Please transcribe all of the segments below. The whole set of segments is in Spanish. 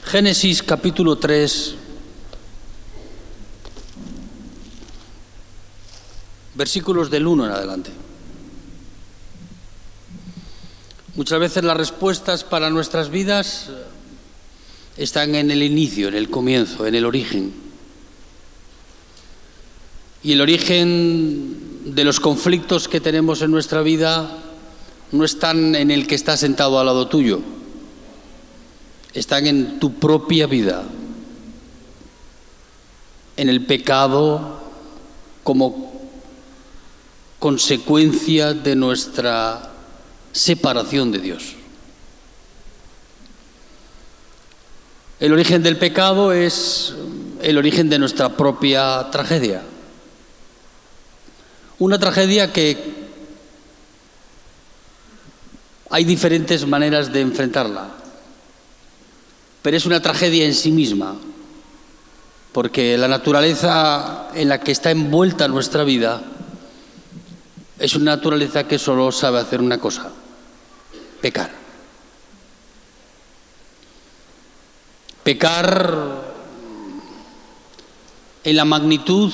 Génesis capítulo 3, versículos del 1 en adelante. Muchas veces las respuestas para nuestras vidas están en el inicio, en el comienzo, en el origen. Y el origen de los conflictos que tenemos en nuestra vida no están en el que está sentado al lado tuyo, están en tu propia vida, en el pecado como consecuencia de nuestra separación de Dios. El origen del pecado es el origen de nuestra propia tragedia. Una tragedia que hay diferentes maneras de enfrentarla, pero es una tragedia en sí misma, porque la naturaleza en la que está envuelta nuestra vida es una naturaleza que solo sabe hacer una cosa: pecar. Pecar en la magnitud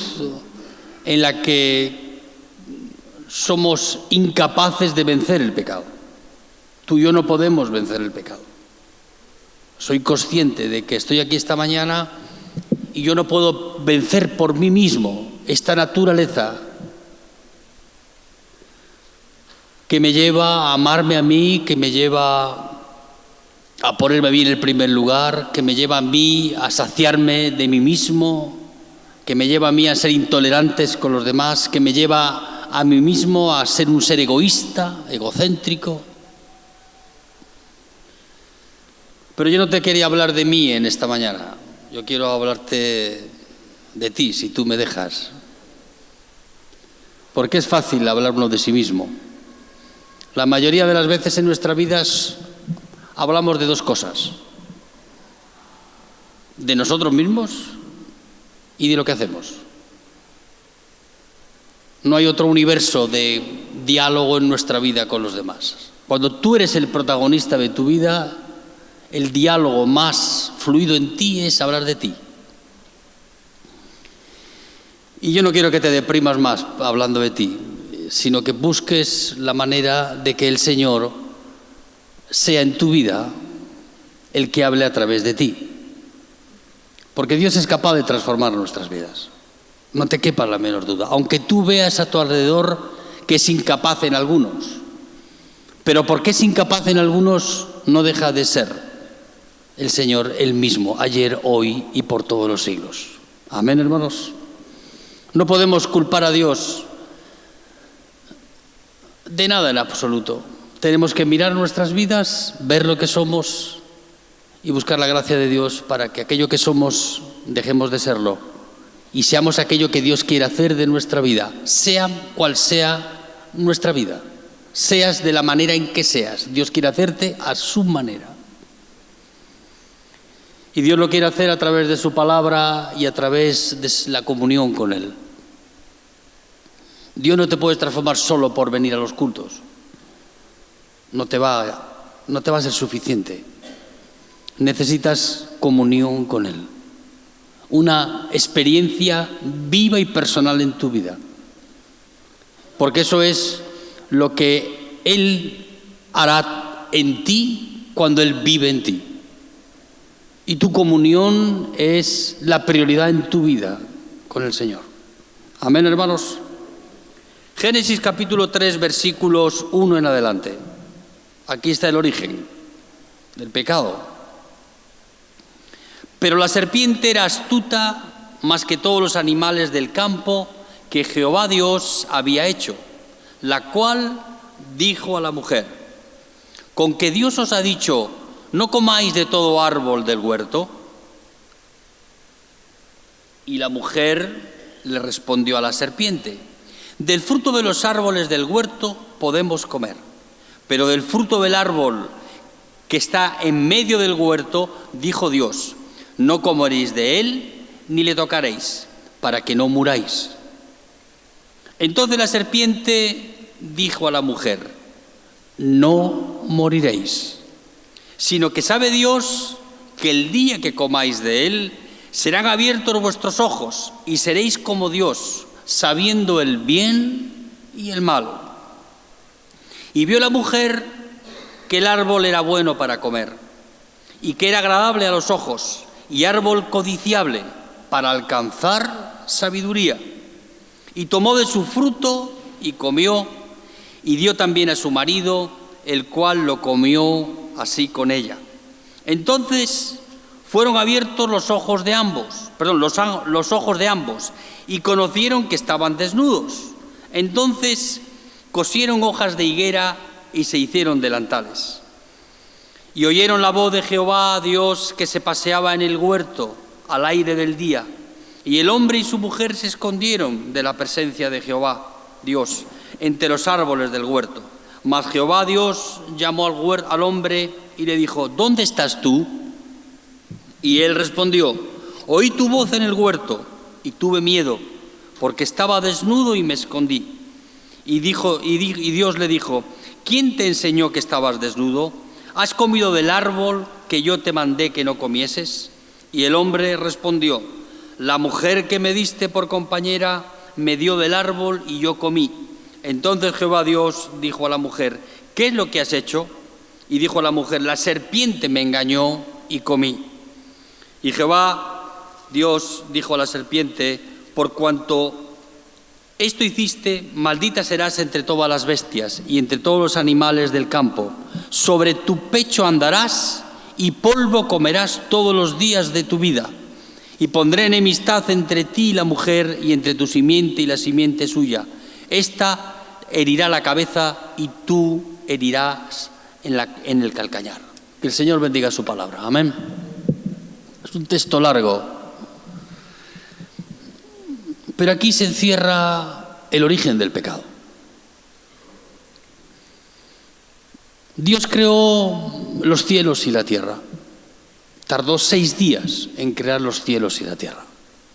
en la que somos incapaces de vencer el pecado. Tú y yo no podemos vencer el pecado. Soy consciente de que estoy aquí esta mañana y yo no puedo vencer por mí mismo esta naturaleza que me lleva a amarme a mí, que me lleva a ponerme a mí en el primer lugar, que me lleva a mí a saciarme de mí mismo, que me lleva a mí a ser intolerantes con los demás, que me lleva a mí mismo a ser un ser egoísta, egocéntrico. Pero yo no te quería hablar de mí en esta mañana. Yo quiero hablarte de ti, si tú me dejas. Porque es fácil hablar uno de sí mismo. La mayoría de las veces en nuestras vidas hablamos de dos cosas: de nosotros mismos y de lo que hacemos. No hay otro universo de diálogo en nuestra vida con los demás. Cuando tú eres el protagonista de tu vida, el diálogo más fluido en ti es hablar de ti. Y yo no quiero que te deprimas más hablando de ti, sino que busques la manera de que el Señor sea en tu vida el que hable a través de ti. Porque Dios es capaz de transformar nuestras vidas. No te quepa la menor duda. Aunque tú veas a tu alrededor que es incapaz en algunos. Pero porque es incapaz en algunos, no deja de ser el Señor el mismo, ayer, hoy y por todos los siglos. Amén, hermanos. No podemos culpar a Dios de nada en absoluto. Tenemos que mirar nuestras vidas, ver lo que somos y buscar la gracia de Dios para que aquello que somos dejemos de serlo y seamos aquello que Dios quiere hacer de nuestra vida, sea cual sea nuestra vida. Seas de la manera en que seas, Dios quiere hacerte a su manera. Y Dios lo quiere hacer a través de su palabra y a través de la comunión con Él. Dios no te puede transformar solo por venir a los cultos. No te va a ser suficiente. Necesitas comunión con Él. Una experiencia viva y personal en tu vida. Porque eso es lo que Él hará en ti cuando Él vive en ti. Y tu comunión es la prioridad en tu vida con el Señor. Amén, hermanos. Génesis capítulo 3, versículos 1 en adelante. Aquí está el origen del pecado. Pero la serpiente era astuta más que todos los animales del campo que Jehová Dios había hecho, la cual dijo a la mujer: ¿con que Dios os ha dicho, no comáis de todo árbol del huerto? Y la mujer le respondió a la serpiente: del fruto de los árboles del huerto podemos comer, pero del fruto del árbol que está en medio del huerto, dijo Dios, no comeréis de él ni le tocaréis, para que no muráis. Entonces la serpiente dijo a la mujer: no moriréis, sino que sabe Dios que el día que comáis de él, serán abiertos vuestros ojos y seréis como Dios, sabiendo el bien y el mal. Y vio la mujer que el árbol era bueno para comer, y que era agradable a los ojos, y árbol codiciable para alcanzar sabiduría. Y tomó de su fruto y comió, y dio también a su marido, el cual lo comió así con ella. Entonces fueron abiertos los ojos de ambos, los ojos de ambos, y conocieron que estaban desnudos. Entonces cosieron hojas de higuera y se hicieron delantales. Y oyeron la voz de Jehová, Dios, que se paseaba en el huerto al aire del día. Y el hombre y su mujer se escondieron de la presencia de Jehová, Dios, entre los árboles del huerto. Mas Jehová Dios llamó al hombre y le dijo: ¿dónde estás tú? Y él respondió: oí tu voz en el huerto y tuve miedo, porque estaba desnudo y me escondí. Y Dios le dijo: ¿quién te enseñó que estabas desnudo? ¿Has comido del árbol que yo te mandé que no comieses? Y el hombre respondió: la mujer que me diste por compañera me dio del árbol y yo comí. Entonces Jehová Dios dijo a la mujer: ¿qué es lo que has hecho? Y dijo a la mujer: la serpiente me engañó y comí. Y Jehová Dios dijo a la serpiente: por cuanto esto hiciste, maldita serás entre todas las bestias y entre todos los animales del campo. Sobre tu pecho andarás y polvo comerás todos los días de tu vida. Y pondré enemistad entre ti y la mujer, y entre tu simiente y la simiente suya. Esta herirá la cabeza y tú herirás en el calcañar. Que el Señor bendiga su palabra. Amén. Es un texto largo, pero aquí se encierra el origen del pecado. Dios creó los cielos y la tierra. Tardó 6 días en crear los cielos y la tierra.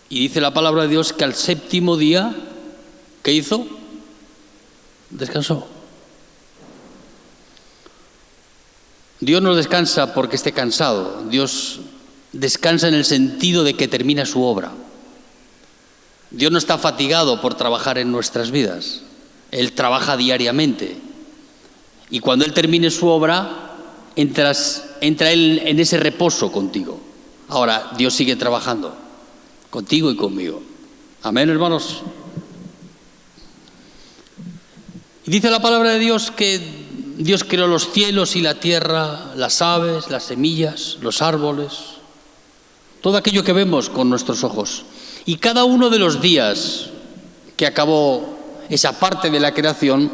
Y dice la palabra de Dios que al séptimo día, ¿qué hizo? Descansó. Dios no descansa porque esté cansado. Dios descansa en el sentido de que termina su obra. Dios no está fatigado por trabajar en nuestras vidas. Él trabaja diariamente. Y cuando Él termine su obra, entra Él en ese reposo contigo. Ahora, Dios sigue trabajando contigo y conmigo. Amén, hermanos. Y dice la palabra de Dios que Dios creó los cielos y la tierra, las aves, las semillas, los árboles, todo aquello que vemos con nuestros ojos. Y cada uno de los días que acabó esa parte de la creación,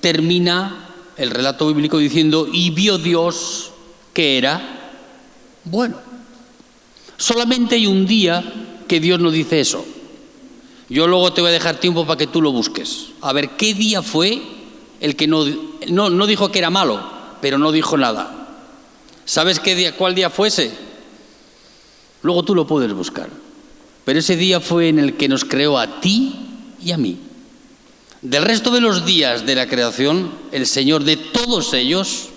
termina el relato bíblico diciendo: y vio Dios que era bueno. Solamente hay un día que Dios no dice eso. Yo luego te voy a dejar tiempo para que tú lo busques. A ver, ¿qué día fue el que no dijo que era malo, pero no dijo nada? ¿Sabes cuál día fuese? Luego tú lo puedes buscar. Pero ese día fue en el que nos creó a ti y a mí. Del resto de los días de la creación, el Señor de todos ellos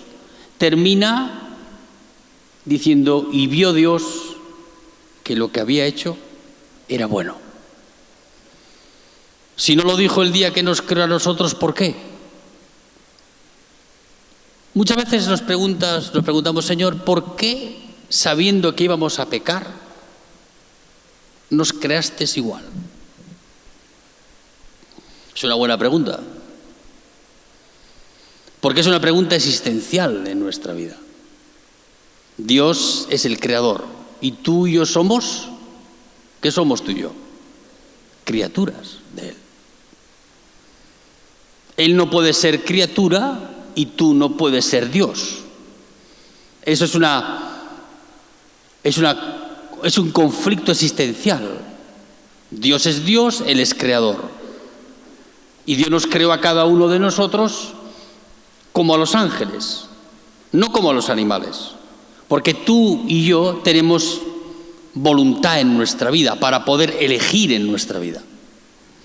termina diciendo: y vio Dios que lo que había hecho era bueno. Si no lo dijo el día que nos creó a nosotros, ¿por qué? Muchas veces nos preguntamos: Señor, ¿por qué, sabiendo que íbamos a pecar, nos creaste igual? Es una buena pregunta, porque es una pregunta existencial en nuestra vida. Dios es el creador y tú y yo somos, ¿qué somos tú y yo? Criaturas de Él. Él no puede ser criatura y tú no puedes ser Dios. Eso es un conflicto existencial. Dios es Dios, Él es creador. Y Dios nos creó a cada uno de nosotros como a los ángeles, no como a los animales. Porque tú y yo tenemos voluntad en nuestra vida para poder elegir en nuestra vida.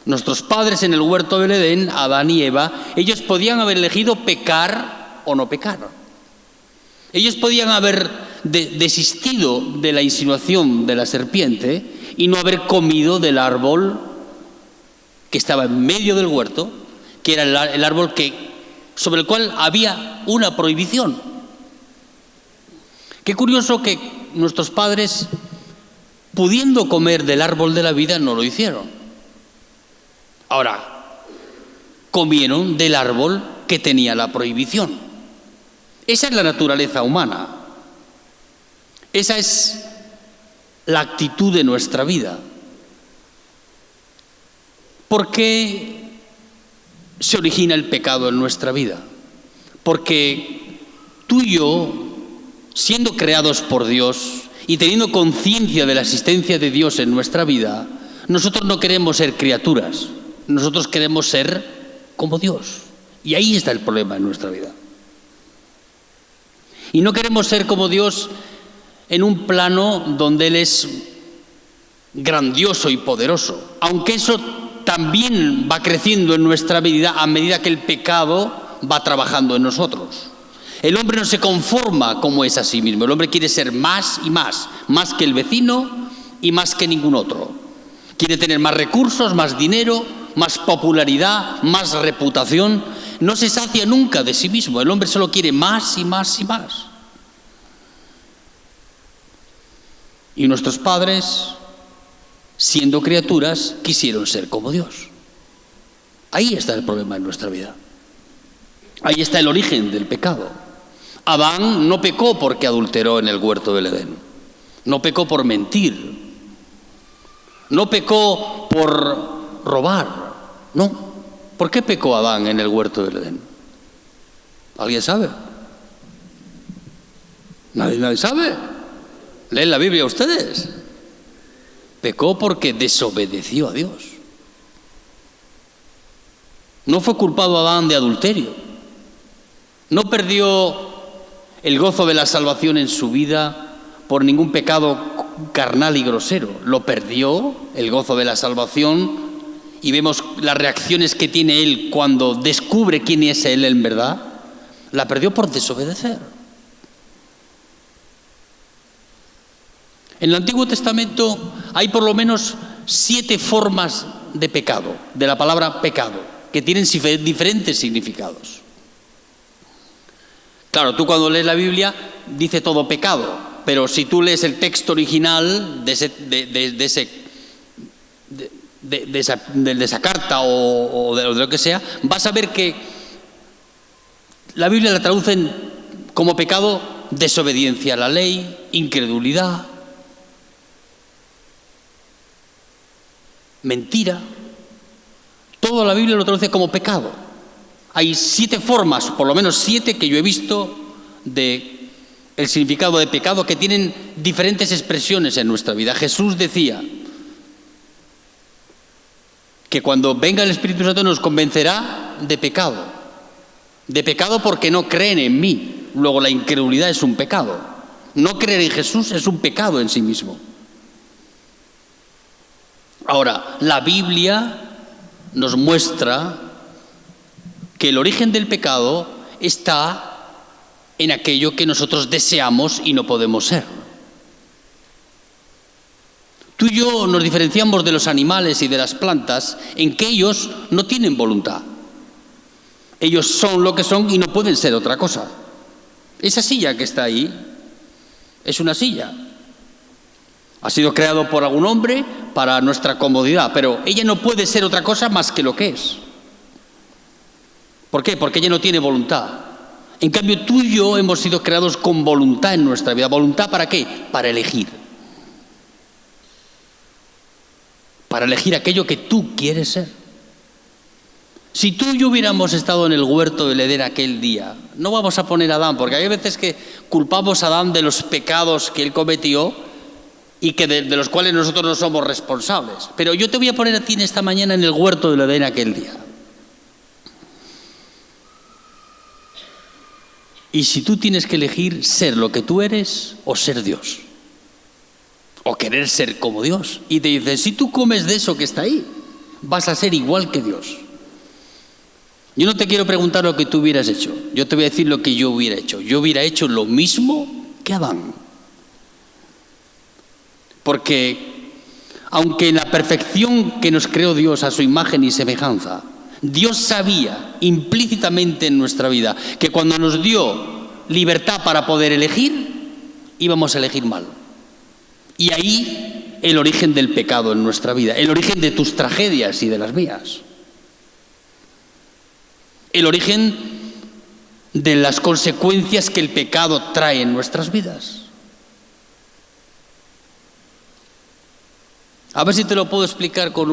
Nuestros padres en el huerto del Edén, Adán y Eva, ellos podían haber elegido pecar o no pecar. Ellos podían haber desistido de la insinuación de la serpiente y no haber comido del árbol que estaba en medio del huerto, que era el árbol sobre el cual había una prohibición. Qué curioso que nuestros padres, pudiendo comer del árbol de la vida, no lo hicieron. Ahora, comieron del árbol que tenía la prohibición. Esa es la naturaleza humana. Esa es la actitud de nuestra vida. ¿Por qué se origina el pecado en nuestra vida? Porque tú y yo, siendo creados por Dios y teniendo conciencia de la existencia de Dios en nuestra vida, nosotros no queremos ser criaturas, nosotros queremos ser como Dios. Y ahí está el problema en nuestra vida. Y no queremos ser como Dios en un plano donde Él es grandioso y poderoso, aunque eso también va creciendo en nuestra vida a medida que el pecado va trabajando en nosotros. El hombre no se conforma como es a sí mismo, el hombre quiere ser más y más que el vecino y más que ningún otro. Quiere tener más recursos, más dinero, más popularidad, más reputación. No se sacia nunca de sí mismo, el hombre solo quiere más y más y más. Y nuestros padres, siendo criaturas, quisieron ser como Dios. Ahí está el problema en nuestra vida. Ahí está el origen del pecado. Adán no pecó porque adulteró en el huerto del Edén. No pecó por mentir. No pecó por robar. No. ¿Por qué pecó Adán en el huerto del Edén? ¿Alguien sabe? Nadie sabe. ¿Leen la Biblia ustedes? Pecó porque desobedeció a Dios. No fue culpado Adán de adulterio. No perdió el gozo de la salvación en su vida por ningún pecado carnal y grosero. Lo perdió el gozo de la salvación y vemos las reacciones que tiene él cuando descubre quién es él en verdad. La perdió por desobedecer. En el Antiguo Testamento hay por lo menos 7 formas de pecado, de la palabra pecado, que tienen diferentes significados. Claro, tú cuando lees la Biblia dice todo pecado, pero si tú lees el texto original de esa carta o de lo que sea, vas a ver que la Biblia la traducen como pecado desobediencia a la ley, incredulidad, mentira. Toda la Biblia lo traduce como pecado. Hay 7 formas, por lo menos 7 que yo he visto de el significado de pecado, que tienen diferentes expresiones en nuestra vida. Jesús decía que cuando venga el Espíritu Santo nos convencerá de pecado. De pecado porque no creen en mí. Luego la incredulidad es un pecado. No creer en Jesús es un pecado en sí mismo. Ahora, la Biblia nos muestra que el origen del pecado está en aquello que nosotros deseamos y no podemos ser. Tú y yo nos diferenciamos de los animales y de las plantas en que ellos no tienen voluntad. Ellos son lo que son y no pueden ser otra cosa. Esa silla que está ahí es una silla. Ha sido creado por algún hombre para nuestra comodidad, pero ella no puede ser otra cosa más que lo que es. ¿Por qué? Porque ella no tiene voluntad. En cambio, tú y yo hemos sido creados con voluntad en nuestra vida. ¿Voluntad para qué? Para elegir. Para elegir aquello que tú quieres ser. Si tú y yo hubiéramos estado en el huerto del Edén aquel día, no vamos a poner a Adán, porque hay veces que culpamos a Adán de los pecados que él cometió y que de los cuales nosotros no somos responsables. Pero yo te voy a poner a ti en esta mañana en el huerto del Edén aquel día. Y si tú tienes que elegir ser lo que tú eres o ser Dios, o querer ser como Dios, y te dicen, si tú comes de eso que está ahí, vas a ser igual que Dios. Yo no te quiero preguntar lo que tú hubieras hecho, yo te voy a decir lo que yo hubiera hecho. Yo hubiera hecho lo mismo que Adán. Porque aunque en la perfección que nos creó Dios a su imagen y semejanza, Dios sabía implícitamente en nuestra vida que cuando nos dio libertad para poder elegir, íbamos a elegir mal. Y ahí el origen del pecado en nuestra vida, el origen de tus tragedias y de las mías, el origen de las consecuencias que el pecado trae en nuestras vidas. A ver si te lo puedo explicar con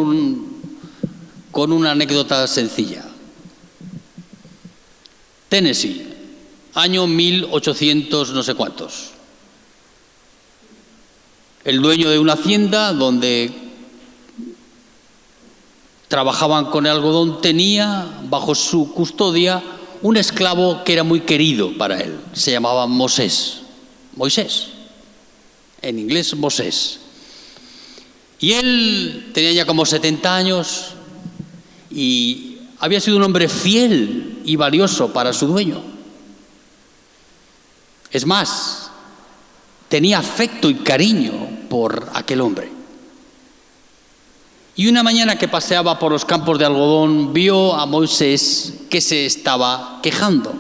una anécdota sencilla. Tennessee, año 1800 no sé cuántos. El dueño de una hacienda donde trabajaban con el algodón tenía bajo su custodia un esclavo que era muy querido para él. Se llamaba Moisés. En inglés Moisés. Y él tenía ya como 70 años y había sido un hombre fiel y valioso para su dueño. Es más, tenía afecto y cariño por aquel hombre. Y una mañana que paseaba por los campos de algodón, vio a Moisés que se estaba quejando,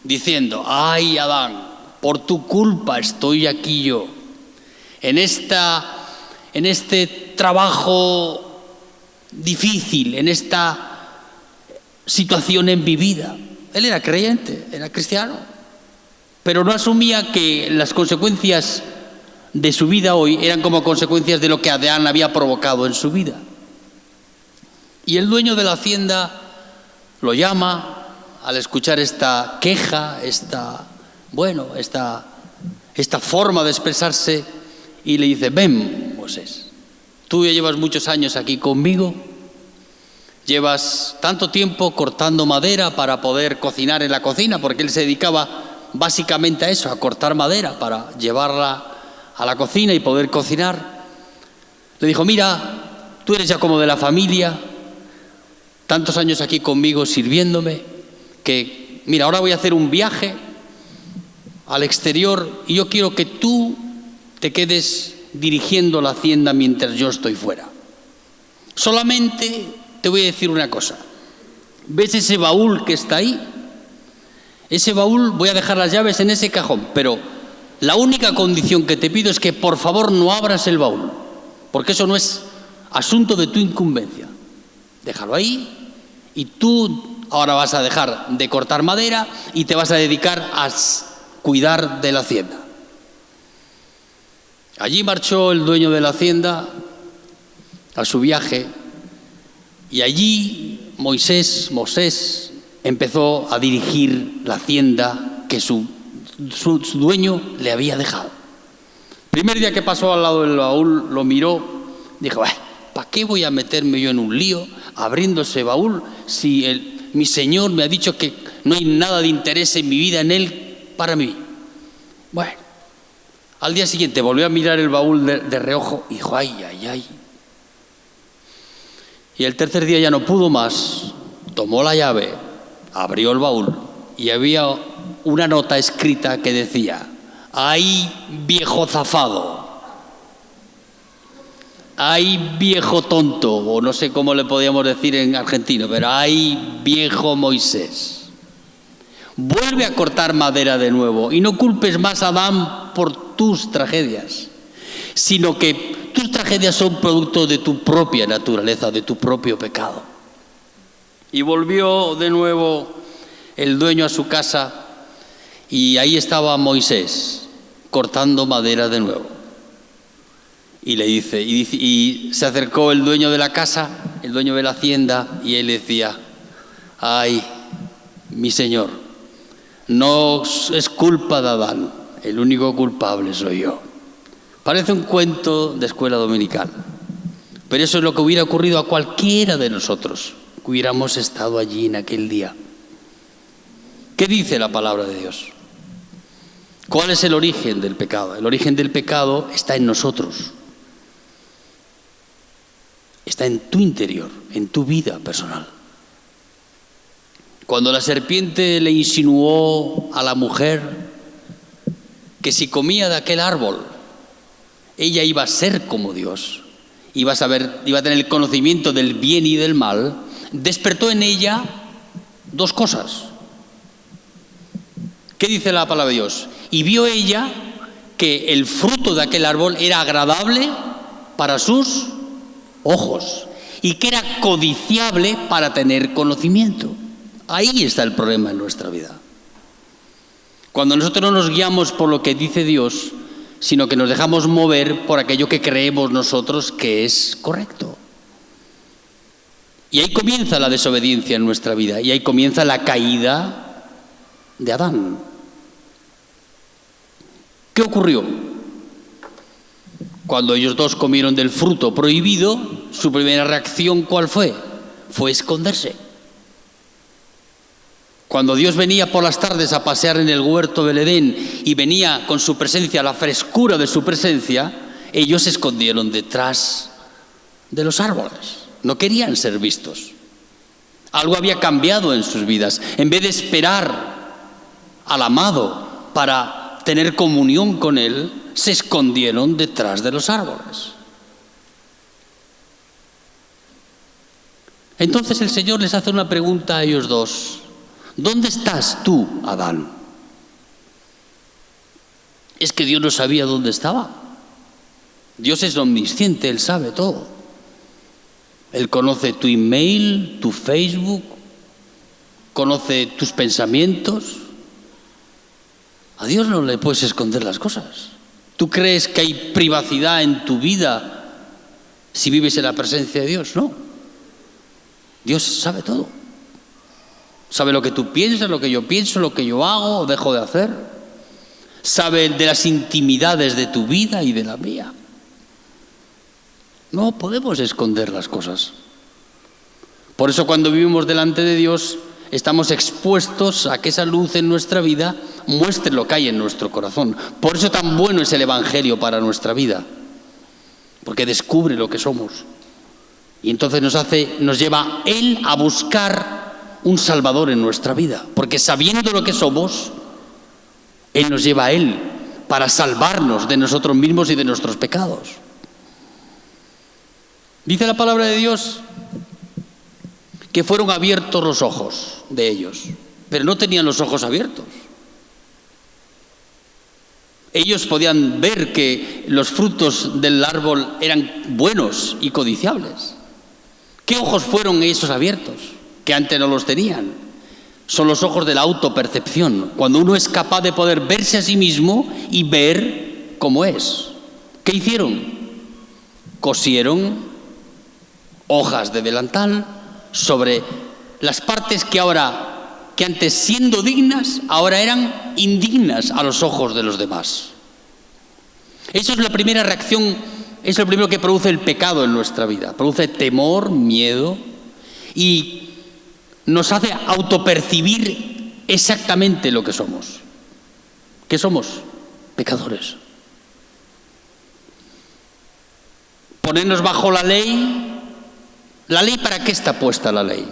diciendo: «Ay, Adán, por tu culpa estoy aquí yo, en este trabajo difícil, en esta situación en mi vida». Él era creyente, era cristiano, pero no asumía que las consecuencias de su vida hoy eran como consecuencias de lo que Adán había provocado en su vida. Y el dueño de la hacienda lo llama al escuchar esta queja, esta forma de expresarse, y le dice: «Ven, Moisés, tú ya llevas muchos años aquí conmigo, llevas tanto tiempo cortando madera para poder cocinar en la cocina», porque él se dedicaba básicamente a eso, a cortar madera para llevarla a la cocina y poder cocinar. Le dijo: «Mira, tú eres ya como de la familia, tantos años aquí conmigo sirviéndome, que mira, ahora voy a hacer un viaje al exterior y yo quiero que tú te quedes dirigiendo la hacienda mientras yo estoy fuera. Solamente te voy a decir una cosa. ¿Ves ese baúl que está ahí? Ese baúl, voy a dejar las llaves en ese cajón, pero la única condición que te pido es que por favor no abras el baúl, porque eso no es asunto de tu incumbencia. Déjalo ahí y tú ahora vas a dejar de cortar madera y te vas a dedicar a cuidar de la hacienda». Allí marchó el dueño de la hacienda a su viaje y allí Moisés empezó a dirigir la hacienda que su dueño le había dejado. El primer día que pasó al lado del baúl lo miró, dijo: «¿Para qué voy a meterme yo en un lío abriendo ese baúl si mi Señor me ha dicho que no hay nada de interés en mi vida en él para mí?» Bueno, al día siguiente volvió a mirar el baúl de reojo y dijo: «Ay. Y el tercer día ya no pudo más, tomó la llave, abrió el baúl y había una nota escrita que decía: «Ay, viejo zafado, ay, viejo tonto», o no sé cómo le podíamos decir en argentino, pero «ay, viejo Moisés, vuelve a cortar madera de nuevo y no culpes más a Adán por tus tragedias, sino que tus tragedias son producto de tu propia naturaleza, de tu propio pecado». Y volvió de nuevo el dueño a su casa y ahí estaba Moisés cortando madera de nuevo. Y le dice, y se acercó el dueño de la casa, el dueño de la hacienda, y él decía: «Ay, mi señor, no es culpa de Adán, el único culpable soy yo». Parece un cuento de escuela dominical, pero eso es lo que hubiera ocurrido a cualquiera de nosotros que hubiéramos estado allí en aquel día. ¿Qué dice la palabra de Dios? ¿Cuál es el origen del pecado? El origen del pecado está en nosotros. Está en tu interior, en tu vida personal. Cuando la serpiente le insinuó a la mujer que si comía de aquel árbol ella iba a ser como Dios, iba a tener el conocimiento del bien y del mal, despertó en ella dos cosas. ¿Qué dice la palabra de Dios? Y vio ella que el fruto de aquel árbol era agradable para sus ojos y que era codiciable para tener conocimiento. Ahí está el problema en nuestra vida. Cuando nosotros no nos guiamos por lo que dice Dios, sino que nos dejamos mover por aquello que creemos nosotros que es correcto. Y ahí comienza la desobediencia en nuestra vida, y ahí comienza la caída de Adán. ¿Qué ocurrió? Cuando ellos dos comieron del fruto prohibido, su primera reacción, ¿cuál fue? Fue esconderse. Cuando Dios venía por las tardes a pasear en el huerto del Edén y venía con su presencia, la frescura de su presencia, ellos se escondieron detrás de los árboles. No querían ser vistos. Algo había cambiado en sus vidas. En vez de esperar al amado para tener comunión con él, se escondieron detrás de los árboles. Entonces el Señor les hace una pregunta a ellos dos. ¿Dónde estás tú, Adán? Es que Dios no sabía dónde estaba. Dios es omnisciente, Él sabe todo. Él conoce tu email, tu Facebook, conoce tus pensamientos. A Dios no le puedes esconder las cosas. ¿Tú crees que hay privacidad en tu vida si vives en la presencia de Dios? No. Dios sabe todo. Sabe lo que tú piensas, lo que yo pienso, lo que yo hago o dejo de hacer. Sabe de las intimidades de tu vida y de la mía. No podemos esconder las cosas. Por eso cuando vivimos delante de Dios, estamos expuestos a que esa luz en nuestra vida muestre lo que hay en nuestro corazón. Por eso tan bueno es el Evangelio para nuestra vida. Porque descubre lo que somos. Y entonces nos lleva Él a buscar un Salvador en nuestra vida, porque sabiendo lo que somos, Él nos lleva a Él para salvarnos de nosotros mismos y de nuestros pecados. Dice la palabra de Dios que fueron abiertos los ojos de ellos, pero no tenían los ojos abiertos. Ellos podían ver que los frutos del árbol eran buenos y codiciables. ¿Qué ojos fueron esos abiertos? Que antes no los tenían. Son los ojos de la autopercepción, cuando uno es capaz de poder verse a sí mismo y ver cómo es. ¿Qué hicieron? Cosieron hojas de delantal sobre las partes que antes siendo dignas, ahora eran indignas a los ojos de los demás. Eso es la primera reacción, es lo primero que produce el pecado en nuestra vida. Produce temor, miedo y nos hace autopercibir exactamente lo que somos. ¿Qué somos? Pecadores. Ponernos bajo la ley. ¿La ley para qué está puesta la ley?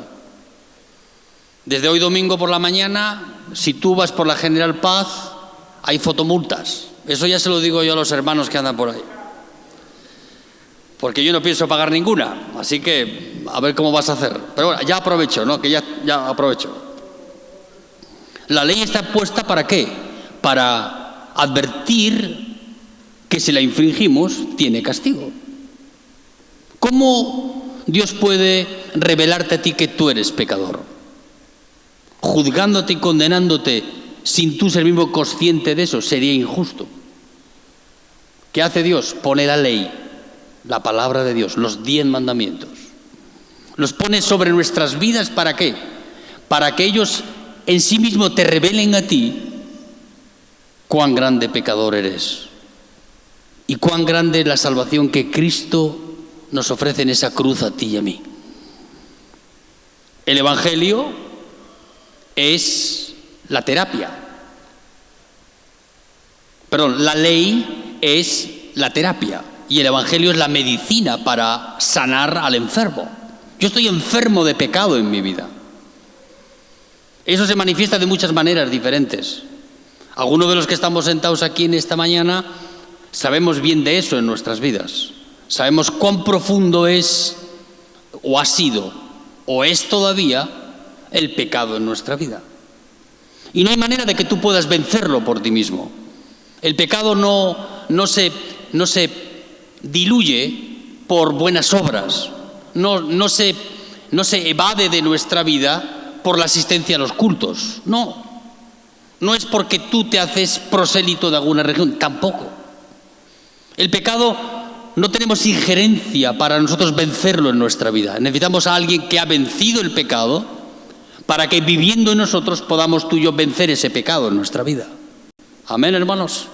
Desde hoy domingo por la mañana, si tú vas por la General Paz, hay fotomultas. Eso ya se lo digo yo a los hermanos que andan por ahí. Porque yo no pienso pagar ninguna, así que a ver cómo vas a hacer. Pero bueno, ya aprovecho, ¿no? Que ya aprovecho. La ley está puesta ¿para qué? Para advertir que si la infringimos, tiene castigo. ¿Cómo Dios puede revelarte a ti que tú eres pecador? Juzgándote y condenándote sin tú ser mismo consciente de eso, sería injusto. ¿Qué hace Dios? Pone la ley. La palabra de Dios, los 10 mandamientos. Los pone sobre nuestras vidas ¿para qué? Para que ellos en sí mismos te revelen a ti cuán grande pecador eres y cuán grande es la salvación que Cristo nos ofrece en esa cruz a ti y a mí. El Evangelio es la terapia. Perdón, la ley es la terapia. Y el Evangelio es la medicina para sanar al enfermo. Yo estoy enfermo de pecado en mi vida. Eso se manifiesta de muchas maneras diferentes. Algunos de los que estamos sentados aquí en esta mañana sabemos bien de eso en nuestras vidas. Sabemos cuán profundo es, o ha sido, o es todavía, el pecado en nuestra vida. Y no hay manera de que tú puedas vencerlo por ti mismo. El pecado no se diluye por buenas obras, no se evade de nuestra vida por la asistencia a los cultos. No es porque tú te haces prosélito de alguna religión, tampoco. El pecado no tenemos injerencia para nosotros vencerlo en nuestra vida. Necesitamos a alguien que ha vencido el pecado para que viviendo en nosotros podamos tú y yo vencer ese pecado en nuestra vida. Amén, hermanos.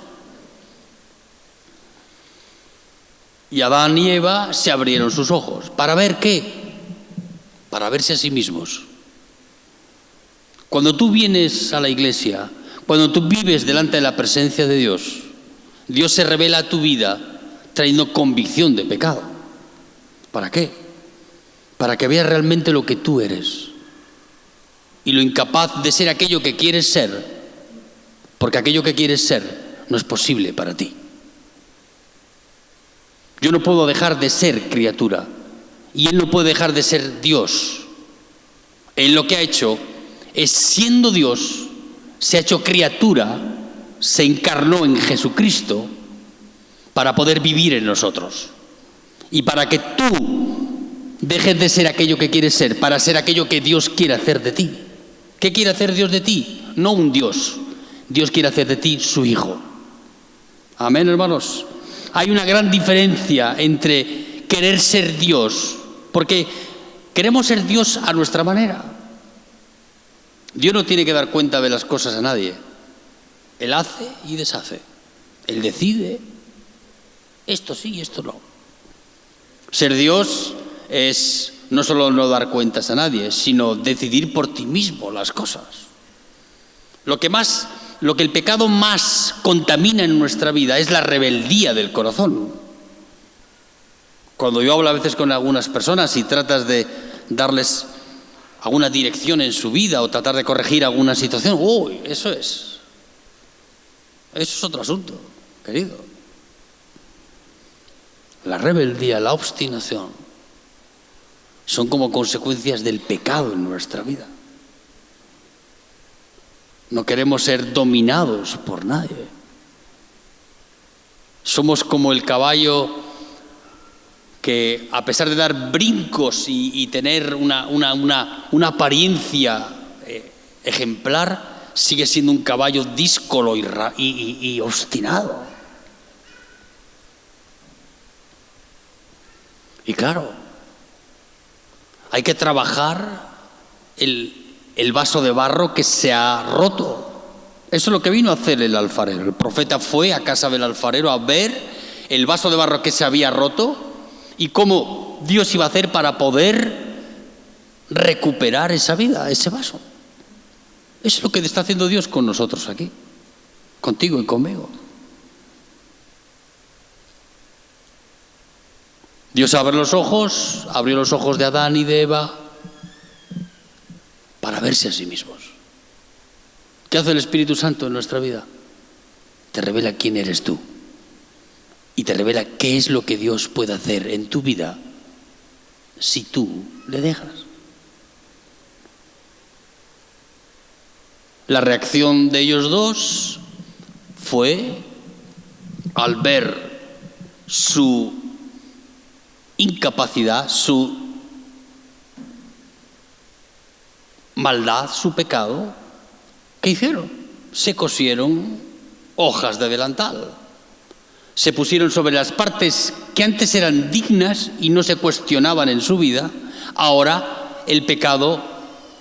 Y Adán y Eva se abrieron sus ojos. ¿Para ver qué? Para verse a sí mismos. Cuando tú vienes a la iglesia, cuando tú vives delante de la presencia de Dios, Dios se revela a tu vida trayendo convicción de pecado. ¿Para qué? Para que veas realmente lo que tú eres y lo incapaz de ser aquello que quieres ser, porque aquello que quieres ser no es posible para ti. Yo no puedo dejar de ser criatura y Él no puede dejar de ser Dios. Él lo que ha hecho es, siendo Dios, se ha hecho criatura, se encarnó en Jesucristo para poder vivir en nosotros. Y para que tú dejes de ser aquello que quieres ser, para ser aquello que Dios quiere hacer de ti. ¿Qué quiere hacer Dios de ti? No un Dios. Dios quiere hacer de ti su Hijo. Amén, hermanos. Hay una gran diferencia entre querer ser Dios, porque queremos ser Dios a nuestra manera. Dios no tiene que dar cuenta de las cosas a nadie. Él hace y deshace. Él decide, esto sí y esto no. Ser Dios es no solo no dar cuentas a nadie, sino decidir por ti mismo las cosas. Lo que el pecado más contamina en nuestra vida es la rebeldía del corazón. Cuando yo hablo a veces con algunas personas y tratas de darles alguna dirección en su vida o tratar de corregir alguna situación, eso es otro asunto, querido. La rebeldía, la obstinación, son como consecuencias del pecado en nuestra vida. No queremos ser dominados por nadie. Somos como el caballo que, a pesar de dar brincos y tener una apariencia ejemplar, sigue siendo un caballo díscolo y obstinado. Y claro, hay que trabajar el vaso de barro que se ha roto. Eso es lo que vino a hacer el alfarero. El profeta fue a casa del alfarero a ver el vaso de barro que se había roto y cómo Dios iba a hacer para poder recuperar esa vida, ese vaso. Eso es lo que está haciendo Dios con nosotros aquí, contigo y conmigo. Dios abrió los ojos de Adán y de Eva para verse a sí mismos. ¿Qué hace el Espíritu Santo en nuestra vida? Te revela quién eres tú y te revela qué es lo que Dios puede hacer en tu vida si tú le dejas. La reacción de ellos dos fue, al ver su incapacidad, su maldad, su pecado, ¿qué hicieron? Se cosieron hojas de delantal. Se pusieron sobre las partes que antes eran dignas y no se cuestionaban en su vida. Ahora el pecado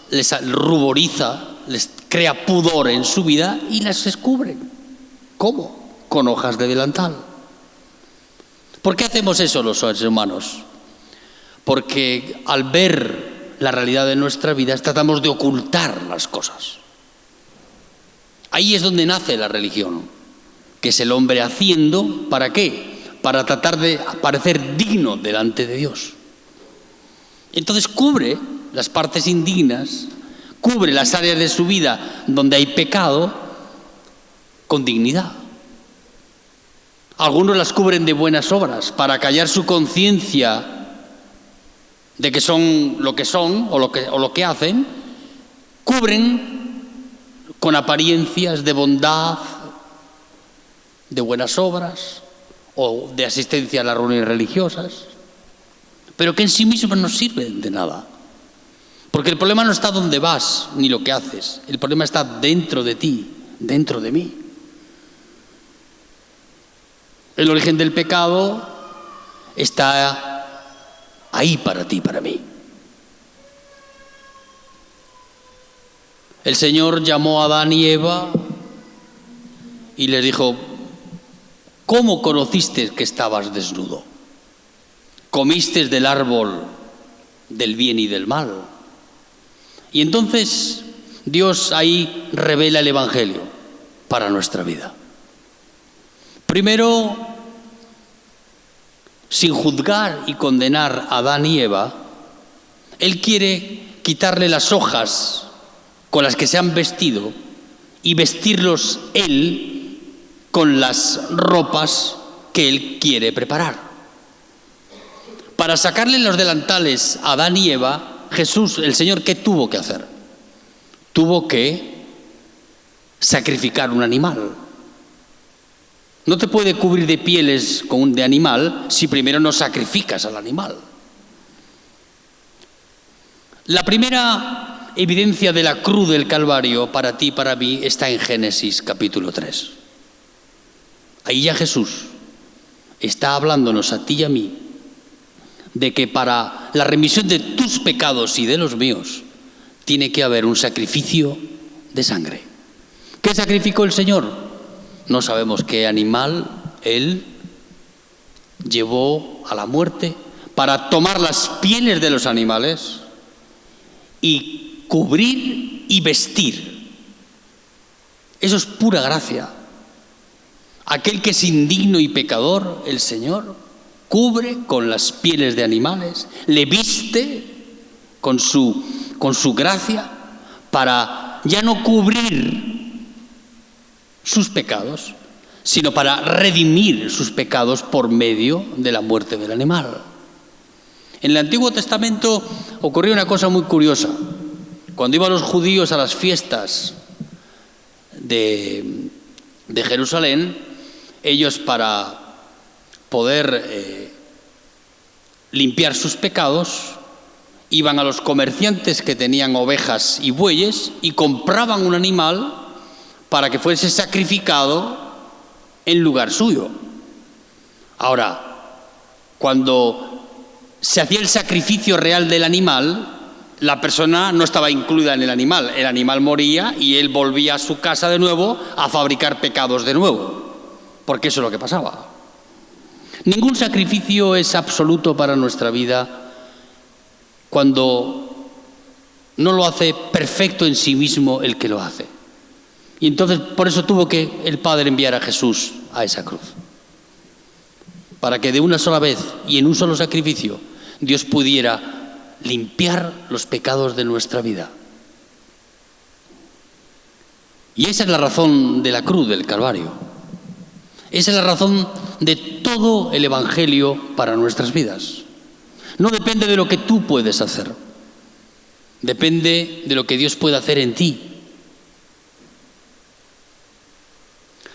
les ruboriza, les crea pudor en su vida y las descubren. ¿Cómo? Con hojas de delantal. ¿Por qué hacemos eso los seres humanos? Porque al ver la realidad de nuestra vida tratamos de ocultar las cosas. Ahí es donde nace la religión, que es el hombre haciendo, ¿para qué? Para tratar de parecer digno delante de Dios. Entonces cubre las partes indignas, cubre las áreas de su vida donde hay pecado con dignidad. Algunos las cubren de buenas obras para callar su conciencia de que son o lo que hacen. Cubren con apariencias de bondad, de buenas obras o de asistencia a las reuniones religiosas, pero que en sí mismas no sirven de nada. Porque el problema no está donde vas ni lo que haces, el problema está dentro de ti, dentro de mí. El origen del pecado está ahí para ti, para mí. El Señor llamó a Adán y Eva y les dijo: ¿cómo conociste que estabas desnudo? ¿Comisteis del árbol del bien y del mal? Y entonces Dios ahí revela el Evangelio para nuestra vida. Primero, sin juzgar y condenar a Adán y Eva, Él quiere quitarle las hojas con las que se han vestido y vestirlos Él con las ropas que Él quiere preparar. Para sacarle los delantales a Adán y Eva, Jesús, el Señor, ¿qué tuvo que hacer? Tuvo que sacrificar un animal. No te puede cubrir de pieles de animal si primero no sacrificas al animal. La primera evidencia de la cruz del Calvario para ti y para mí está en Génesis capítulo 3. Ahí ya Jesús está hablándonos a ti y a mí de que para la remisión de tus pecados y de los míos tiene que haber un sacrificio de sangre. ¿Qué sacrificó el Señor? No sabemos qué animal Él llevó a la muerte para tomar las pieles de los animales y cubrir y vestir. Eso es pura gracia. Aquel que es indigno y pecador, el Señor, cubre con las pieles de animales, le viste con su gracia para ya no cubrir sus pecados, sino para redimir sus pecados por medio de la muerte del animal. En el Antiguo Testamento ocurrió una cosa muy curiosa. Cuando iban los judíos a las fiestas de Jerusalén, ellos, para poder limpiar sus pecados, iban a los comerciantes que tenían ovejas y bueyes y compraban un animal para que fuese sacrificado en lugar suyo. Ahora, cuando se hacía el sacrificio real del animal, la persona no estaba incluida en el animal moría y él volvía a su casa de nuevo a fabricar pecados de nuevo, porque eso es lo que pasaba. Ningún sacrificio es absoluto para nuestra vida cuando no lo hace perfecto en sí mismo el que lo hace. Y entonces por eso tuvo que el Padre enviar a Jesús a esa cruz, para que de una sola vez y en un solo sacrificio Dios pudiera limpiar los pecados de nuestra vida. Y esa es la razón de la cruz del Calvario. Esa es la razón de todo el Evangelio para nuestras vidas. No depende de lo que tú puedes hacer, depende de lo que Dios puede hacer en ti.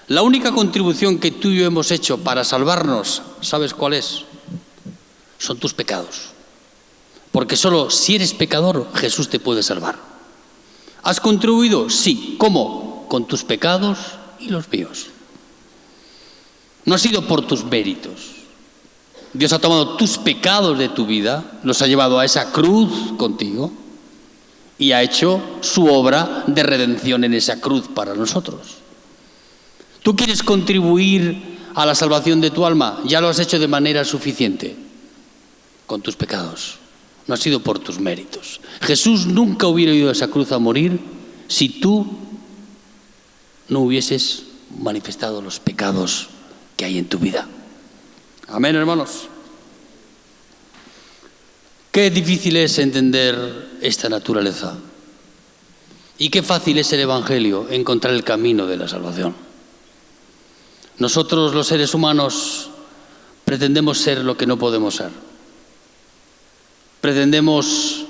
La única contribución que tú y yo hemos hecho para salvarnos, ¿sabes cuál es? Son tus pecados. Porque solo si eres pecador, Jesús te puede salvar. ¿Has contribuido? Sí. ¿Cómo? Con tus pecados y los míos. No ha sido por tus méritos. Dios ha tomado tus pecados de tu vida, los ha llevado a esa cruz contigo y ha hecho su obra de redención en esa cruz para nosotros. ¿Tú quieres contribuir a la salvación de tu alma? Ya lo has hecho de manera suficiente con tus pecados. No ha sido por tus méritos. Jesús nunca hubiera ido a esa cruz a morir si tú no hubieses manifestado los pecados que hay en tu vida. Amén, hermanos. Qué difícil es entender esta naturaleza. Y qué fácil es el Evangelio, encontrar el camino de la salvación. Nosotros, los seres humanos, pretendemos ser lo que no podemos ser. Pretendemos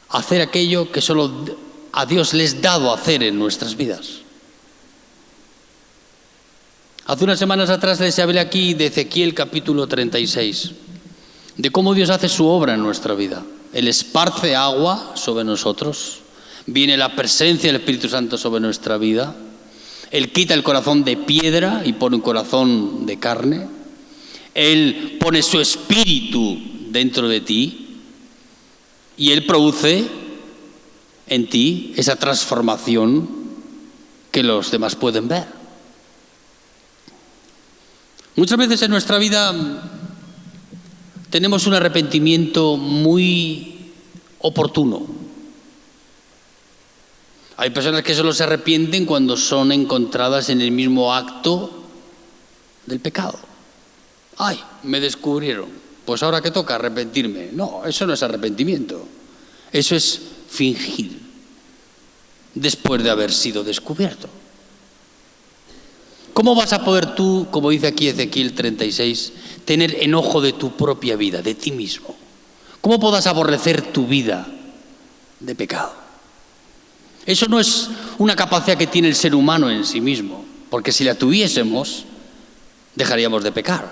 hacer aquello que solo a Dios le es dado hacer en nuestras vidas. Hace unas semanas atrás les hablé aquí de Ezequiel capítulo 36, de cómo Dios hace su obra en nuestra vida. Él esparce agua sobre nosotros, viene la presencia del Espíritu Santo sobre nuestra vida, Él quita el corazón de piedra y pone un corazón de carne, Él pone su espíritu dentro de ti y Él produce en ti esa transformación que los demás pueden ver. Muchas veces en nuestra vida tenemos un arrepentimiento muy oportuno. Hay personas que solo se arrepienten cuando son encontradas en el mismo acto del pecado. ¡Ay, me descubrieron! Pues ahora que toca arrepentirme. No, eso no es arrepentimiento. Eso es fingir después de haber sido descubierto. ¿Cómo vas a poder tú, como dice aquí Ezequiel 36, tener enojo de tu propia vida, de ti mismo? ¿Cómo podrás aborrecer tu vida de pecado? Eso no es una capacidad que tiene el ser humano en sí mismo, porque si la tuviésemos, dejaríamos de pecar.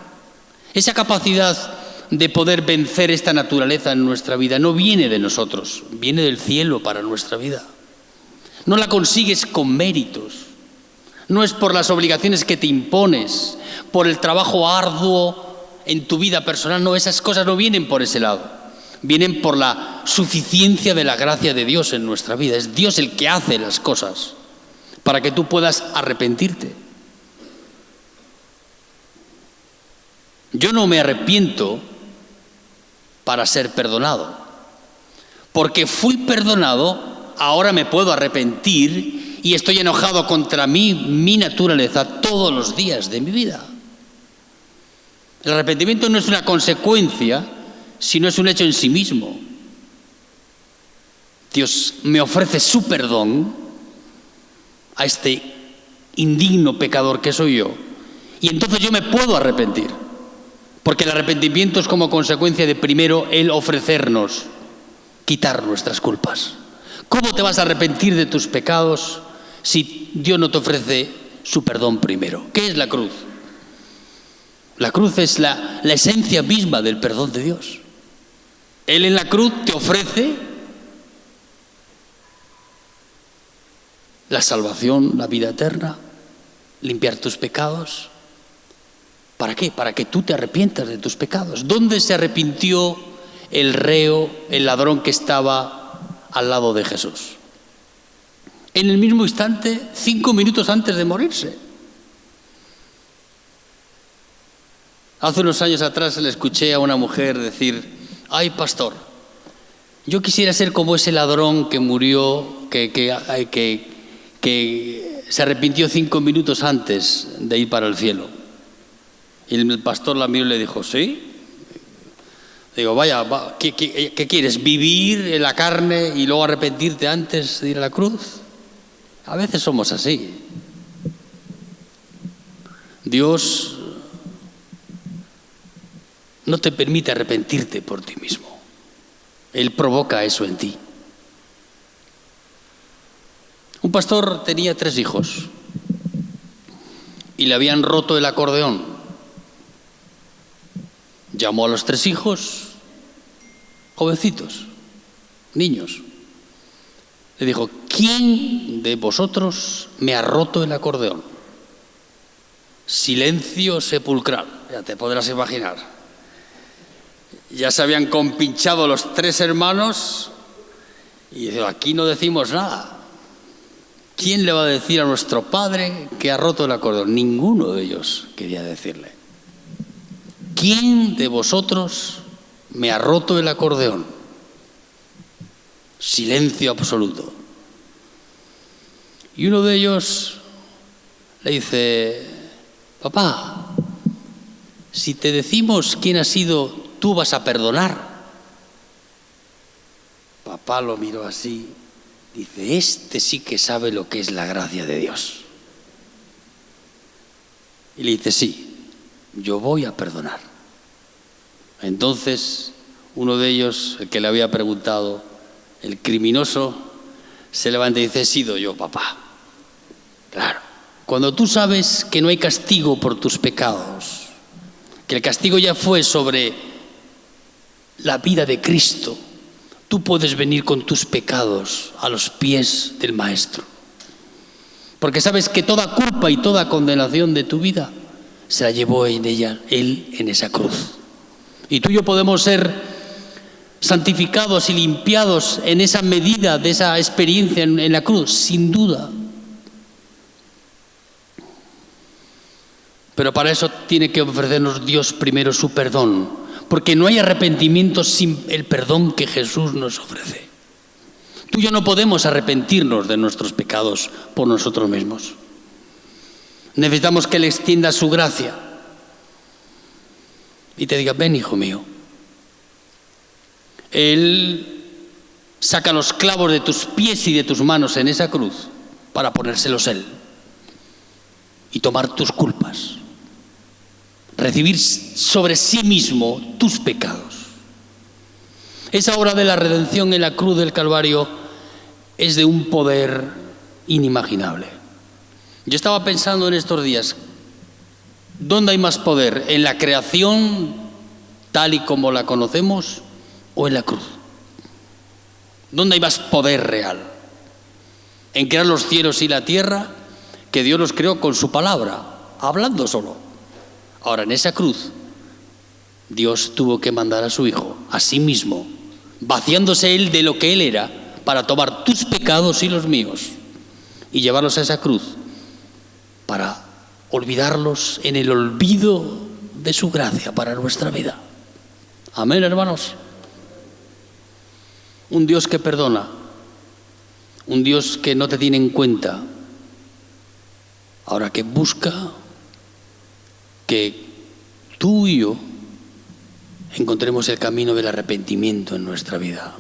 Esa capacidad de poder vencer esta naturaleza en nuestra vida no viene de nosotros, viene del cielo para nuestra vida. No la consigues con méritos. No es por las obligaciones que te impones, por el trabajo arduo en tu vida personal. No, esas cosas no vienen por ese lado. Vienen por la suficiencia de la gracia de Dios en nuestra vida. Es Dios el que hace las cosas para que tú puedas arrepentirte. Yo no me arrepiento para ser perdonado. Porque fui perdonado, ahora me puedo arrepentir y estoy enojado contra mí, mi naturaleza, todos los días de mi vida. El arrepentimiento no es una consecuencia, sino es un hecho en sí mismo. Dios me ofrece su perdón a este indigno pecador que soy yo, y entonces yo me puedo arrepentir, porque el arrepentimiento es como consecuencia de primero Él ofrecernos quitar nuestras culpas. ¿Cómo te vas a arrepentir de tus pecados si Dios no te ofrece su perdón primero? ¿Qué es la cruz? La cruz es la esencia misma del perdón de Dios. Él en la cruz te ofrece la salvación, la vida eterna, limpiar tus pecados. ¿Para qué? Para que tú te arrepientas de tus pecados. ¿Dónde se arrepintió el reo, el ladrón que estaba al lado de Jesús? En el mismo instante, 5 minutos antes de morirse. Hace unos años atrás le escuché a una mujer decir: ay, pastor, yo quisiera ser como ese ladrón que murió, que se arrepintió 5 minutos antes de ir para el cielo. Y el pastor la miró y le dijo: ¿sí? Digo, vaya, ¿qué quieres? ¿Vivir en la carne y luego arrepentirte antes de ir a la cruz? A veces somos así. Dios no te permite arrepentirte por ti mismo. Él provoca eso en ti. Un pastor tenía 3 hijos y le habían roto el acordeón. Llamó a los 3 hijos, jovencitos, niños. Le dijo: ¿quién de vosotros me ha roto el acordeón? Silencio sepulcral, ya te podrás imaginar. Ya se habían compinchado los 3 hermanos y dijo: aquí no decimos nada. ¿Quién le va a decir a nuestro padre que ha roto el acordeón? Ninguno de ellos quería decirle. ¿Quién de vosotros me ha roto el acordeón? Silencio absoluto. Y uno de ellos le dice: papá, si te decimos quién ha sido, ¿tú vas a perdonar? Papá lo miró así, dice: este sí que sabe lo que es la gracia de Dios. Y le dice, sí, yo voy a perdonar. Entonces, uno de ellos, el que le había preguntado, el criminoso, se levanta y dice, he sido yo, papá. Claro, cuando tú sabes que no hay castigo por tus pecados, que el castigo ya fue sobre la vida de Cristo, tú puedes venir con tus pecados a los pies del Maestro. Porque sabes que toda culpa y toda condenación de tu vida se la llevó Él en esa cruz. Y tú y yo podemos ser santificados y limpiados en esa medida de esa experiencia en la cruz, sin duda. Pero para eso tiene que ofrecernos Dios primero su perdón, porque no hay arrepentimiento sin el perdón que Jesús nos ofrece. Tú y yo no podemos arrepentirnos de nuestros pecados por nosotros mismos. Necesitamos que Él extienda su gracia y te diga, ven, hijo mío. Él saca los clavos de tus pies y de tus manos en esa cruz para ponérselos Él y tomar tus culpas, recibir sobre sí mismo tus pecados. Esa obra de la redención en la cruz del Calvario es de un poder inimaginable. Yo estaba pensando en estos días, ¿dónde hay más poder? ¿En la creación tal y como la conocemos o en la cruz? ¿Dónde hay más poder real? ¿En crear los cielos y la tierra? Que Dios los creó con su palabra, hablando solo. Ahora, en esa cruz, Dios tuvo que mandar a su Hijo, a sí mismo, vaciándose Él de lo que Él era, para tomar tus pecados y los míos y llevarlos a esa cruz para olvidarlos en el olvido de su gracia para nuestra vida. Amén, hermanos. Un Dios que perdona, un Dios que no te tiene en cuenta, ahora que busca que tú y yo encontremos el camino del arrepentimiento en nuestra vida.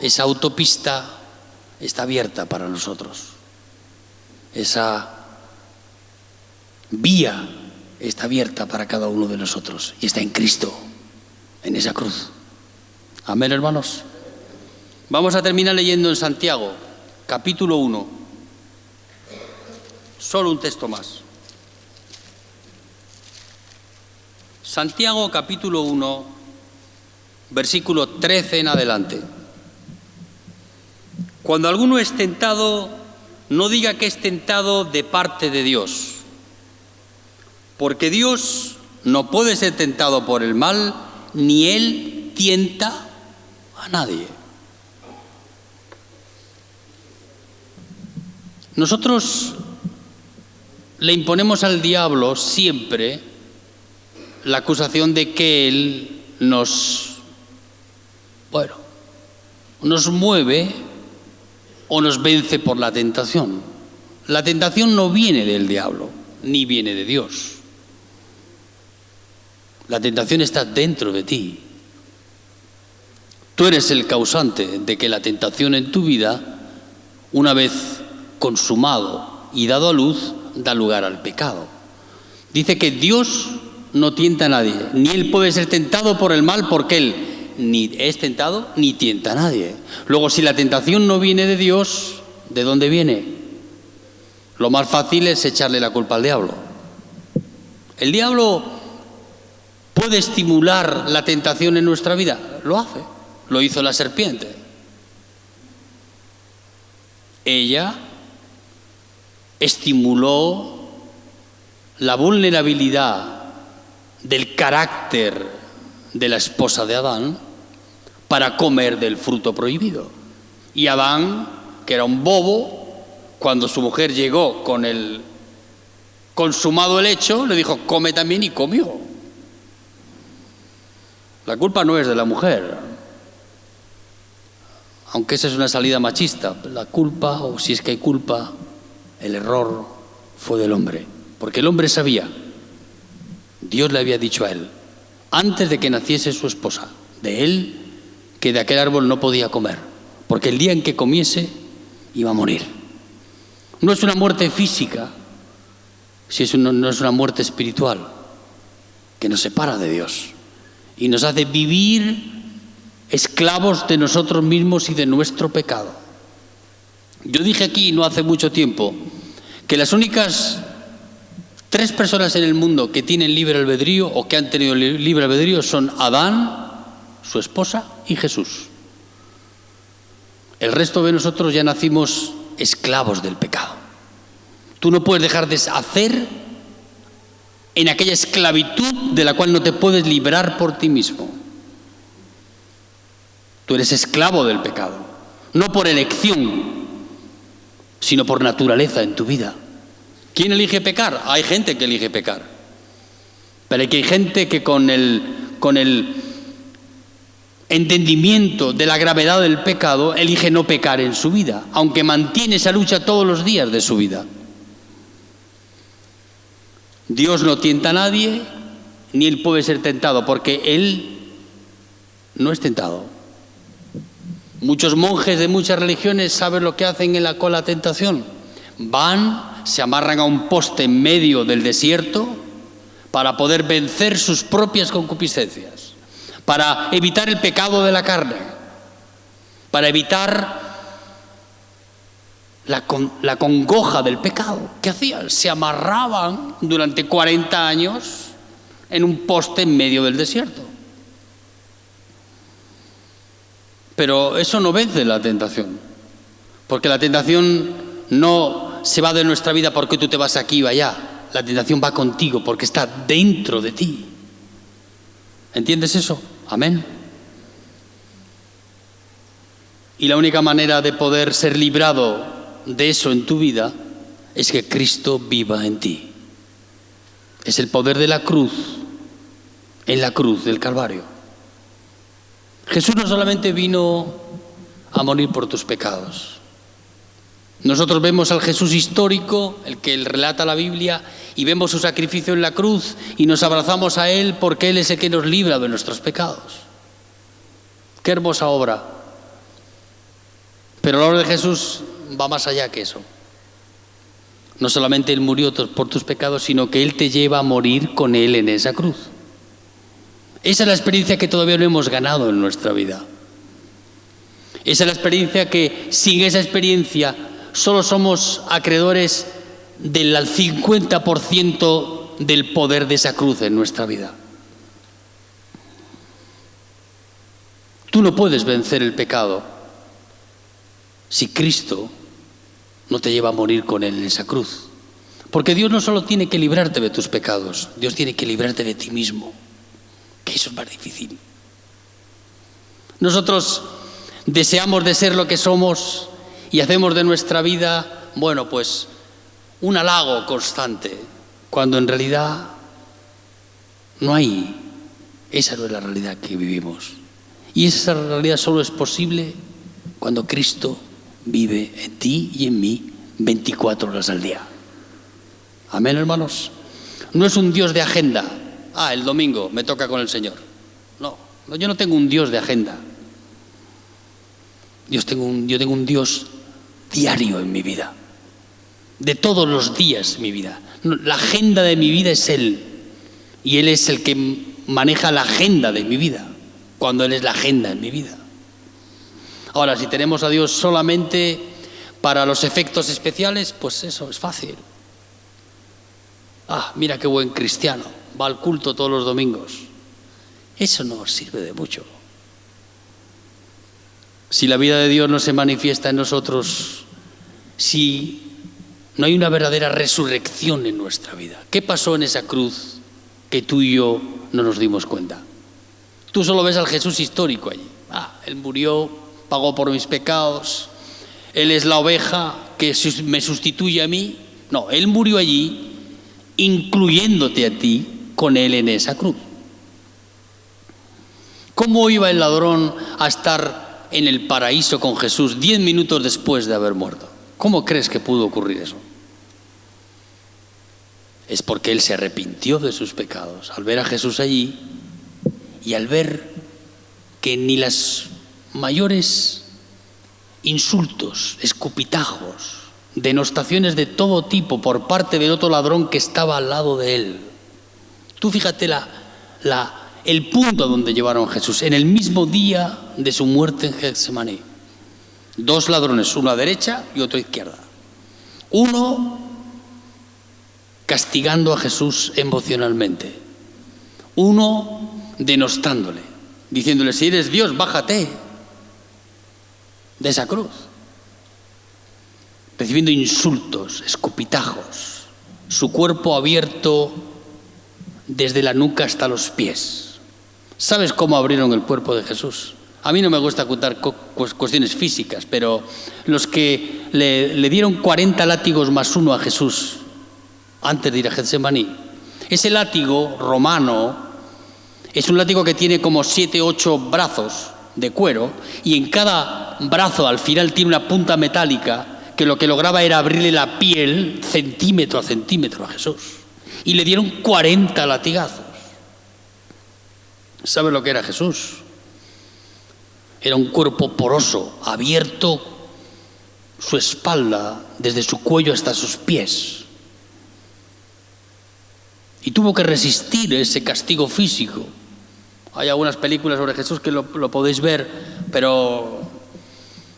Esa autopista está abierta para nosotros. Esa vía está abierta para cada uno de nosotros y está en Cristo, en esa cruz. Amén, hermanos. Vamos a terminar leyendo en Santiago, capítulo 1. Solo un texto más. Santiago, capítulo 1, versículo 13 en adelante. Cuando alguno es tentado, no diga que es tentado de parte de Dios, porque Dios no puede ser tentado por el mal, ni Él tienta a nadie. Nosotros le imponemos al diablo siempre la acusación de que Él nos mueve o nos vence por la tentación. La tentación no viene del diablo, ni viene de Dios. La tentación está dentro de ti. Tú eres el causante de que la tentación en tu vida, una vez consumado y dado a luz, da lugar al pecado. Dice que Dios no tienta a nadie, ni Él puede ser tentado por el mal, porque Él ni es tentado ni tienta a nadie. Luego, si la tentación no viene de Dios, ¿de dónde viene? Lo más fácil es echarle la culpa al diablo. El diablo puede estimular la tentación en nuestra vida, lo hace, lo hizo la serpiente. Ella estimuló la vulnerabilidad del carácter de la esposa de Adán para comer del fruto prohibido. Y Adán, que era un bobo, cuando su mujer llegó con el consumado el hecho, le dijo, come también, y comió. La culpa no es de la mujer, aunque esa es una salida machista. La culpa, o si es que hay culpa, el error fue del hombre, porque el hombre sabía, Dios le había dicho a él, antes de que naciese su esposa, de él, que de aquel árbol no podía comer, porque el día en que comiese iba a morir. No es una muerte física, si eso no es una muerte espiritual que nos separa de Dios y nos hace vivir esclavos de nosotros mismos y de nuestro pecado? Yo dije aquí no hace mucho tiempo que las únicas 3 personas en el mundo que tienen libre albedrío o que han tenido libre albedrío son Adán, su esposa y Jesús. El resto de nosotros ya nacimos esclavos del pecado. Tú no puedes dejar de hacer en aquella esclavitud de la cual no te puedes librar por ti mismo. Tú eres esclavo del pecado, no por elección, sino por naturaleza en tu vida. ¿Quién elige pecar? Hay gente que elige pecar, pero hay gente que con el entendimiento de la gravedad del pecado elige no pecar en su vida, aunque mantiene esa lucha todos los días de su vida. Dios no tienta a nadie, ni él puede ser tentado, porque él no es tentado. Muchos monjes de muchas religiones saben lo que hacen con la tentación. Van, se amarran a un poste en medio del desierto para poder vencer sus propias concupiscencias, para evitar el pecado de la carne, para evitar la congoja del pecado. ¿Qué hacían? Se amarraban durante 40 años en un poste en medio del desierto. Pero eso no vence la tentación, porque la tentación no se va de nuestra vida porque tú te vas aquí o allá. La tentación va contigo porque está dentro de ti. ¿Entiendes eso? Amén. Y la única manera de poder ser librado de eso en tu vida es que Cristo viva en ti. Es el poder de la cruz, en la cruz del Calvario. Jesús no solamente vino a morir por tus pecados. Nosotros vemos al Jesús histórico, el que relata la Biblia, y vemos su sacrificio en la cruz y nos abrazamos a Él porque Él es el que nos libra de nuestros pecados. Qué hermosa obra. Pero la obra de Jesús va más allá que eso. No solamente Él murió por tus pecados, sino que Él te lleva a morir con Él en esa cruz. Esa es la experiencia que todavía no hemos ganado en nuestra vida. Esa es la experiencia que, sin esa experiencia, solo somos acreedores del 50% del poder de esa cruz en nuestra vida. Tú no puedes vencer el pecado si Cristo no te lleva a morir con Él en esa cruz. Porque Dios no solo tiene que librarte de tus pecados, Dios tiene que librarte de ti mismo, que eso es más difícil. Nosotros deseamos de ser lo que somos y hacemos de nuestra vida, bueno, pues un halago constante, cuando en realidad no hay. Esa no es la realidad que vivimos. Y esa realidad solo es posible cuando Cristo vive en ti y en mí 24 horas al día. Amén, hermanos. No es un Dios de agenda. El domingo me toca con el Señor. No, yo no tengo un Dios de agenda. Yo tengo un Dios diario en mi vida. De todos los días mi vida. La agenda de mi vida es Él. Y Él es el que maneja la agenda de mi vida, cuando Él es la agenda en mi vida. Ahora, si tenemos a Dios solamente para los efectos especiales, pues eso es fácil. Mira qué buen cristiano, va al culto todos los domingos. Eso no sirve de mucho. Si la vida de Dios no se manifiesta en nosotros, si no hay una verdadera resurrección en nuestra vida. ¿Qué pasó en esa cruz que tú y yo no nos dimos cuenta? Tú solo ves al Jesús histórico allí. Él murió, pagó por mis pecados, Él es la oveja que me sustituye a mí. No, Él murió allí, incluyéndote a ti con Él en esa cruz. ¿Cómo iba el ladrón a estar en el paraíso con Jesús 10 minutos después de haber muerto? ¿Cómo crees que pudo ocurrir eso? Es porque él se arrepintió de sus pecados al ver a Jesús allí y al ver que ni los mayores insultos, escupitajos, denostaciones de todo tipo por parte del otro ladrón que estaba al lado de él. Tú fíjate el punto a donde llevaron a Jesús, en el mismo día de su muerte en Getsemaní. 2 ladrones, uno a derecha y otro a izquierda. Uno castigando a Jesús emocionalmente. Uno denostándole, diciéndole: si eres Dios, bájate de esa cruz. Recibiendo insultos, escupitajos, su cuerpo abierto desde la nuca hasta los pies. ¿Sabes cómo abrieron el cuerpo de Jesús? A mí no me gusta contar cuestiones físicas, pero los que le dieron 40 látigos más uno a Jesús antes de ir a Getsemaní, ese látigo romano es un látigo que tiene como 7 u 8 brazos de cuero, y en cada brazo al final tiene una punta metálica que lo que lograba era abrirle la piel centímetro a centímetro a Jesús. Y le dieron 40 latigazos. ¿Sabes lo que era Jesús? Era un cuerpo poroso, abierto, su espalda desde su cuello hasta sus pies. Y tuvo que resistir ese castigo físico. Hay algunas películas sobre Jesús que lo podéis ver, pero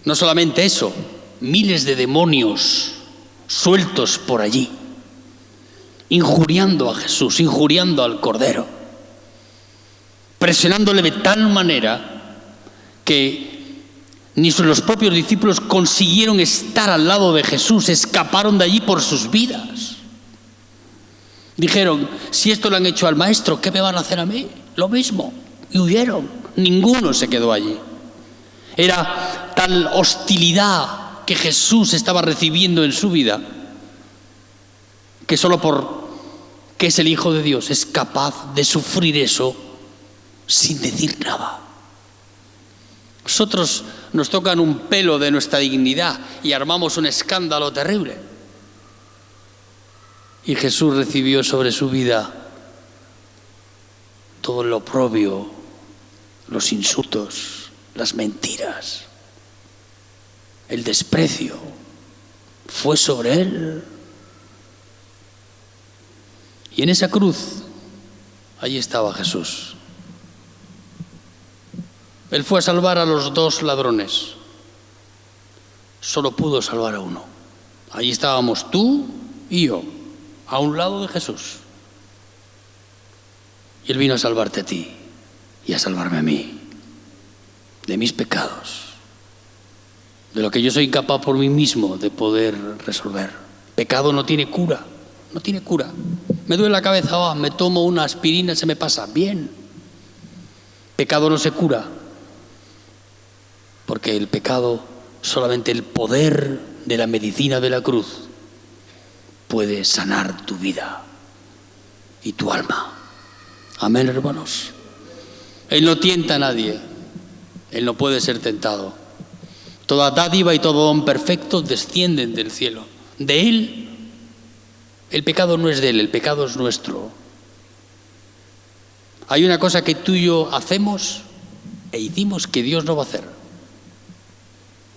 no solamente eso, miles de demonios sueltos por allí, injuriando a Jesús, injuriando al Cordero, presionándole de tal manera que ni los propios discípulos consiguieron estar al lado de Jesús, escaparon de allí por sus vidas. Dijeron: si esto lo han hecho al Maestro, ¿qué me van a hacer a mí? Lo mismo. Y huyeron. Ninguno se quedó allí. Era tal hostilidad que Jesús estaba recibiendo en su vida, que solo porque es el Hijo de Dios es capaz de sufrir eso sin decir nada. Nosotros nos tocan un pelo de nuestra dignidad y armamos un escándalo terrible. Y Jesús recibió sobre su vida todo lo oprobio, los insultos, las mentiras, el desprecio. Fue sobre él. Y en esa cruz, allí estaba Jesús. Él fue a salvar a los 2 ladrones. Solo pudo salvar a uno. Allí estábamos tú y yo, a un lado de Jesús. Y Él vino a salvarte a ti y a salvarme a mí, de mis pecados, de lo que yo soy incapaz por mí mismo de poder resolver. Pecado no tiene cura, no tiene cura. Me duele la cabeza, me tomo una aspirina, se me pasa, bien. Pecado no se cura, porque el pecado, solamente el poder de la medicina de la cruz puede sanar tu vida y tu alma. Amén, hermanos. Él no tienta a nadie. Él no puede ser tentado. Toda dádiva y todo don perfecto descienden del cielo. De Él, el pecado no es de Él, el pecado es nuestro. Hay una cosa que tú y yo hacemos e hicimos que Dios no va a hacer.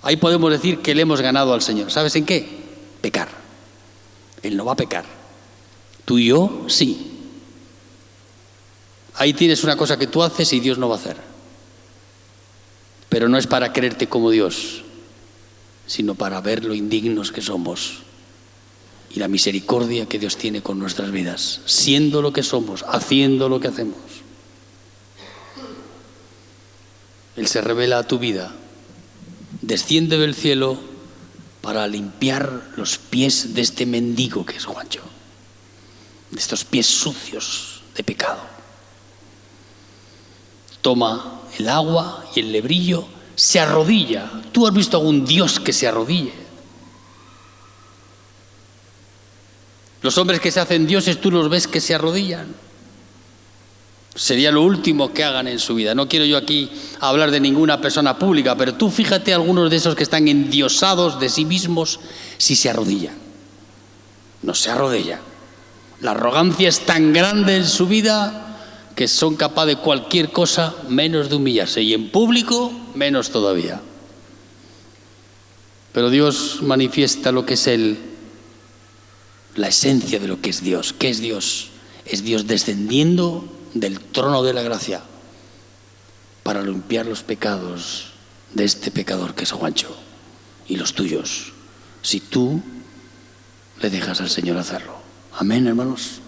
Ahí podemos decir que le hemos ganado al Señor. ¿Sabes en qué? Pecar. Él no va a pecar. Tú y yo, sí. Ahí tienes una cosa que tú haces y Dios no va a hacer. Pero no es para creerte como Dios, sino para ver lo indignos que somos y la misericordia que Dios tiene con nuestras vidas, siendo lo que somos, haciendo lo que hacemos. Él se revela a tu vida, desciende del cielo para limpiar los pies de este mendigo que es Juancho, de estos pies sucios de pecado. Toma el agua y el lebrillo, se arrodilla. ¿Tú has visto algún Dios que se arrodille? Los hombres que se hacen dioses, ¿tú los ves que se arrodillan? Sería lo último que hagan en su vida. No quiero yo aquí hablar de ninguna persona pública, pero tú fíjate algunos de esos que están endiosados de sí mismos, si se arrodillan. No se arrodillan. La arrogancia es tan grande en su vida que son capaces de cualquier cosa menos de humillarse, y en público menos todavía. Pero Dios manifiesta lo que es Él, la esencia de lo que es Dios. ¿Qué es Dios? Es Dios descendiendo del trono de la gracia para limpiar los pecados de este pecador que es Juancho y los tuyos, si tú le dejas al Señor hacerlo. Amén, hermanos.